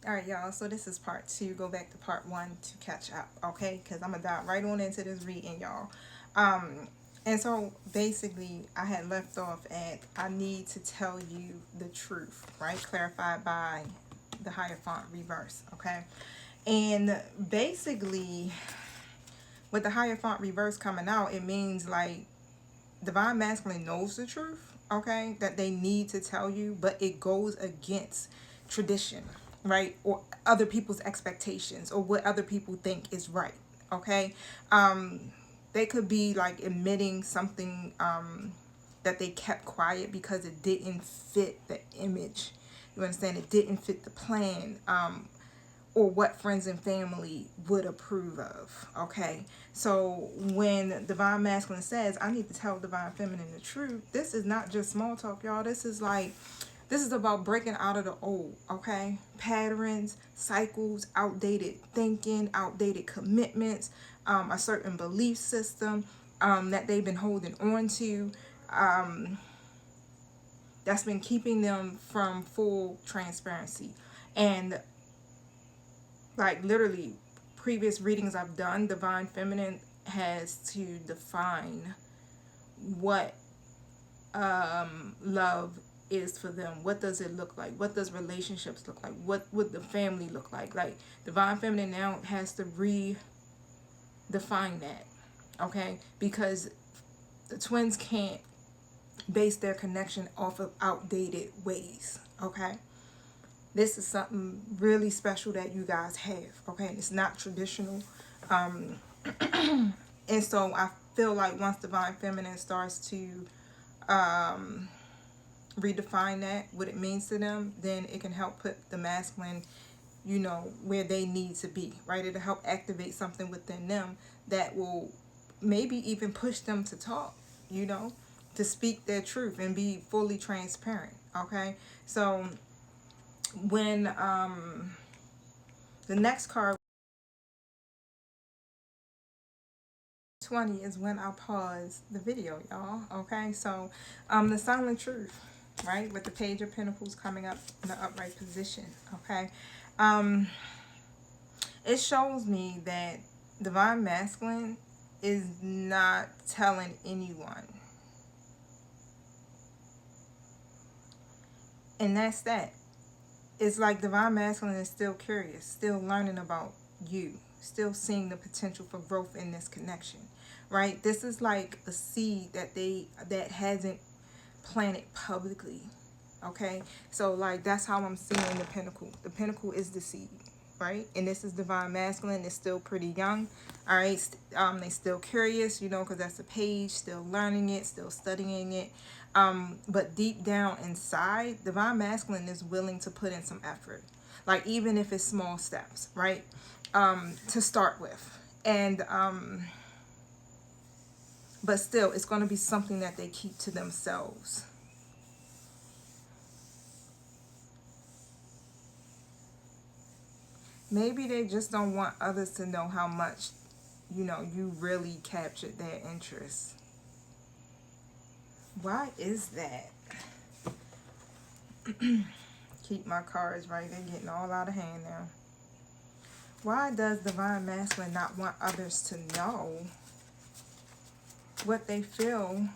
All right, y'all, so this is part two. Go back to part one to catch up, okay? Because I'm gonna dive right on into this reading, y'all. And so basically I had left off at I need to tell you the truth, right? Clarified by the higher font reverse, okay? And basically with the higher font reverse coming out, it means like divine masculine knows the truth, okay, that they need to tell you, but it goes against tradition, right, or other people's expectations or what other people think is right, okay. They could be like admitting something that they kept quiet because it didn't fit the image, you understand, it didn't fit the plan, or what friends and family would approve of, okay? So when divine masculine says, I need to tell divine feminine the truth, this is not just small talk, y'all. This is like, this is about breaking out of the old, okay? Patterns, cycles, outdated thinking, outdated commitments, a certain belief system that they've been holding on to, that's been keeping them from full transparency. And like literally previous readings I've done, divine feminine has to define what love is for them. What does it look like? What does relationships look like? What would the family look like? Like divine feminine now has to redefine that, okay? Because the twins can't base their connection off of outdated ways, okay? This is something really special that you guys have, okay? It's not traditional. And so I feel like once divine feminine starts to redefine that, what it means to them, then it can help put the masculine, you know, where they need to be, right? It'll help activate something within them that will maybe even push them to talk, you know, to speak their truth and be fully transparent, okay? So when the next card 20 is when I pause the video, y'all, okay? So the silent truth, right, with the page of pentacles coming up in the upright position, okay? It shows me that divine masculine is not telling anyone, and that's that. It's like divine masculine is still curious, still learning about you, still seeing the potential for growth in this connection, right? This is like a seed that hasn't planted publicly, okay? So like that's how I'm seeing the pentacle. The pentacle is the seed, right? And this is divine masculine. It's still pretty young, all right? They still curious, you know, because that's a page, still learning it, still studying it. But deep down inside, divine masculine is willing to put in some effort, like even if it's small steps, right? To start with. And but still, it's going to be something that they keep to themselves. Maybe they just don't want others to know how much, you know, you really captured their interest. Why is that? Keep my cards right. They're getting all out of hand now. Why does divine masculine not want others to know what they feel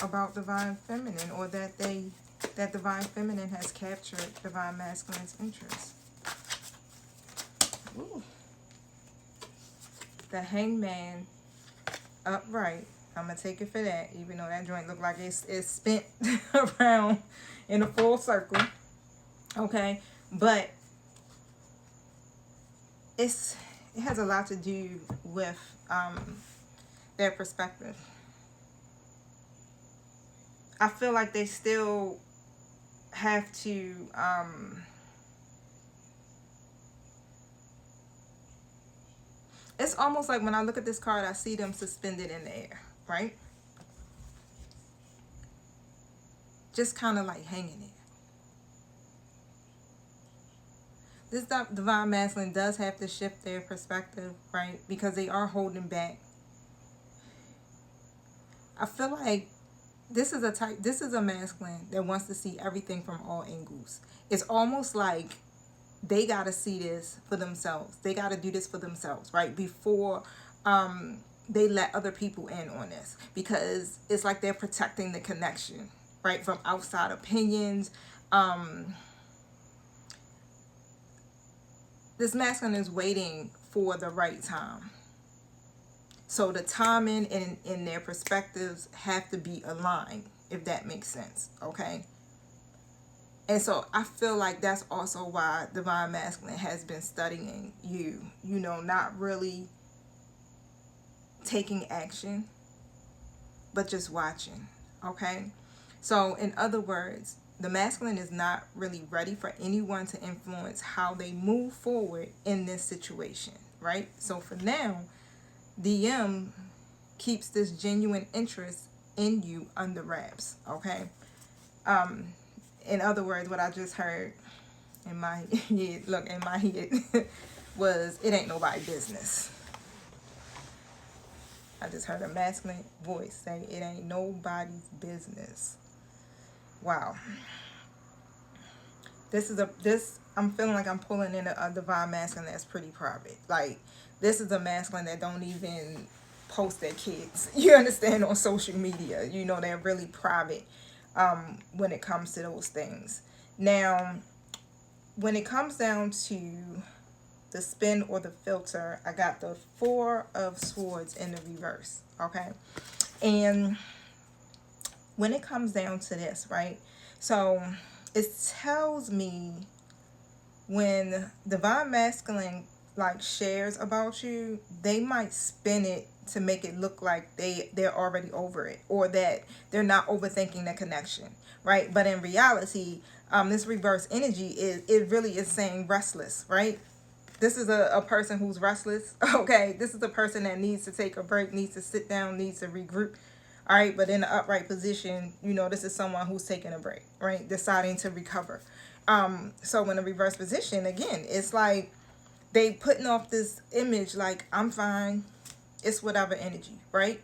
about divine feminine, or that divine feminine has captured divine masculine's interest? Ooh. The hangman upright. I'm gonna take it for that, even though that joint look like it's spent around in a full circle, okay? But it has a lot to do with their perspective. I feel like they still have to it's almost like when I look at this card, I see them suspended in the air, right? Just kind of like hanging there. This divine masculine does have to shift their perspective, right? Because they are holding back. I feel like this is a masculine that wants to see everything from all angles. It's almost like they got to see this for themselves. They got to do this for themselves, right? Before they let other people in on this, because it's like they're protecting the connection, right, from outside opinions. This masculine is waiting for the right time. So the timing and their perspectives have to be aligned, if that makes sense, okay? And so I feel like that's also why Divine Masculine has been studying you, not really taking action, but just watching, okay? So in other words, the masculine is not really ready for anyone to influence how they move forward in this situation, right? So for now, DM keeps this genuine interest in you under wraps, okay? In other words, what I just heard in my head, was, it ain't nobody's business. I just heard a masculine voice say, it ain't nobody's business. Wow. I'm feeling like I'm pulling in a divine masculine that's pretty private. Like, this is a masculine that don't even post their kids, you understand, on social media. They're really private when it comes to those things. Now, when it comes down to the spin or the filter, I got the Four of Swords in the reverse, okay? And when it comes down to this, right? So it tells me when divine masculine like shares about you, they might spin it to make it look like they're already over it, or that they're not overthinking the connection, right? But in reality, this reverse energy it really is saying restless, right? This is a person who's restless, okay? This is a person that needs to take a break, needs to sit down, needs to regroup, all right? But in the upright position, this is someone who's taking a break, right? Deciding to recover. So in a reverse position, again, it's like they putting off this image like, I'm fine, it's whatever energy, right?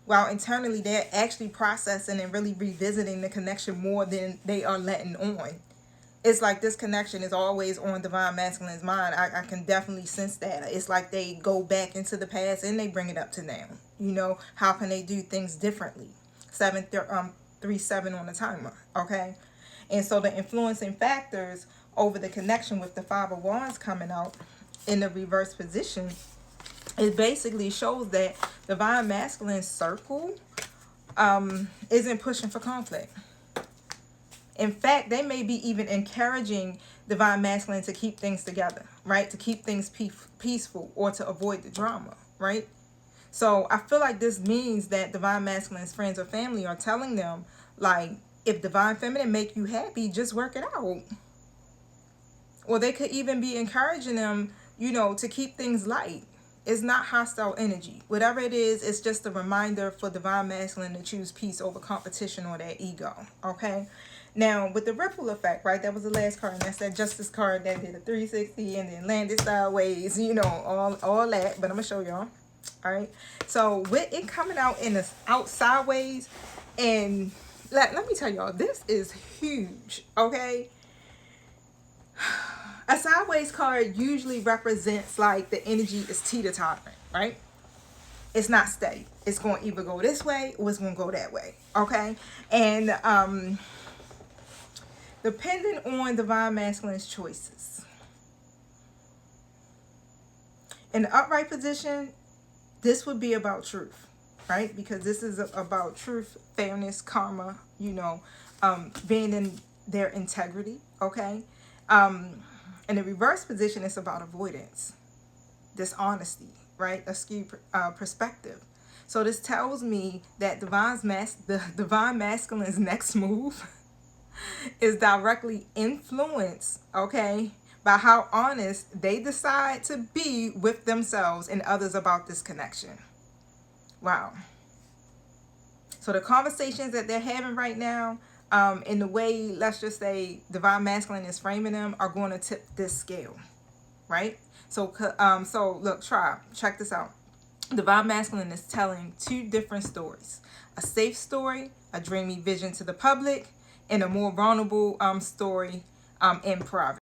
While internally they're actually processing and really revisiting the connection more than they are letting on. It's like this connection is always on divine masculine's mind. I can definitely sense that. It's like they go back into the past and they bring it up to now. How can they do things differently? 737 on the timer, okay? And so the influencing factors over the connection with the Five of Wands coming out in the reverse position, it basically shows that divine masculine circle isn't pushing for conflict. In fact, they may be even encouraging divine masculine to keep things together, right? To keep things peaceful, or to avoid the drama, right? So I feel like this means that divine masculine's friends or family are telling them, like, if divine feminine make you happy, just work it out. Or they could even be encouraging them, to keep things light. It's not hostile energy. Whatever it is, it's just a reminder for divine masculine to choose peace over competition or their ego, okay? Now, with the ripple effect, right, that was the last card, and that's that Justice card that did a 360 and then landed sideways, all that, but I'm going to show y'all, all right? So, with it coming out sideways, and let me tell y'all, this is huge, okay? A sideways card usually represents like the energy is teeter-tottering, right? It's not steady. It's going to either go this way or it's going to go that way, okay? And depending on divine masculine's choices. In the upright position, this would be about truth, right? Because this is about truth, fairness, karma, being in their integrity, okay? In the reverse position, it's about avoidance, dishonesty, right? A skewed perspective. So this tells me that the divine masculine's next move is directly influenced, okay, by how honest they decide to be with themselves and others about this connection. Wow. So the conversations that they're having right now, in the way, let's just say, divine masculine is framing them, are going to tip this scale, right? So look, check this out. Divine masculine is telling two different stories: a safe story, a dreamy vision to the public, and a more vulnerable story in private.